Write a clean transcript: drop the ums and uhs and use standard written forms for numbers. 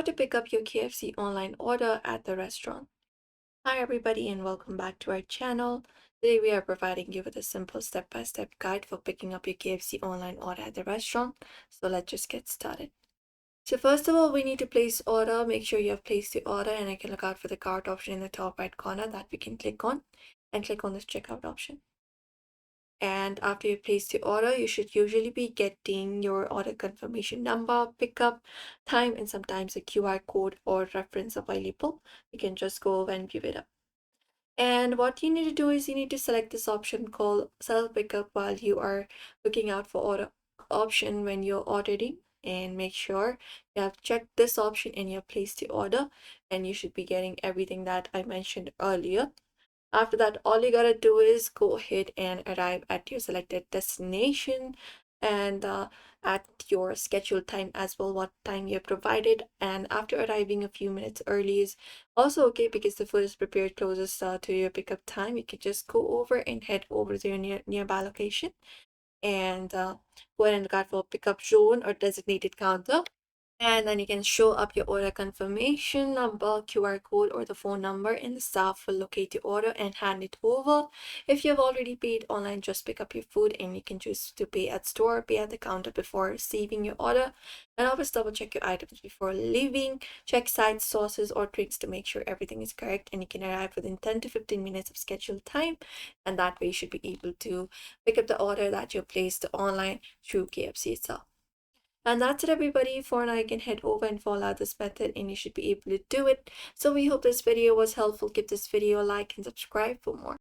How to pick up your KFC online order at the restaurant. Hi everybody and welcome back to our channel. Today we are providing you with a simple step-by-step guide for picking up your KFC online order at the restaurant. So let's just get started. So first of all, we need to place order. Make sure you have placed the order, and I can look out for the cart option in the top right corner that we can click on, and click on this checkout option. And after you place the order, you should usually be getting your order confirmation number, pickup time, and sometimes a QR code or reference available. You can just go and give it up. And what you need to do is you need to select this option called self pickup while you are looking out for order option when you're ordering, and make sure you have checked this option and you have placed the order, and you should be getting everything that I mentioned earlier. After that, all you gotta do is go ahead and arrive at your selected destination, and at your scheduled time as well, what time you have provided. And after arriving a few minutes early is also okay, because the food is prepared closest to your pickup time. You can just go over and head over to your nearby location, and go ahead and look out for pickup zone or designated counter. And then you can show up your order confirmation number, QR code, or the phone number, and the staff will locate your order and hand it over. If you have already paid online, just pick up your food, and you can choose to pay at store, pay at the counter before receiving your order. And always double check your items before leaving. Check sides, sauces, or drinks to make sure everything is correct, and you can arrive within 10 to 15 minutes of scheduled time. And that way you should be able to pick up the order that you placed online through KFC itself. And that's it everybody. For now, you can head over and follow out this method, and you should be able to do it. So we hope this video was helpful. Give this video a like and subscribe for more.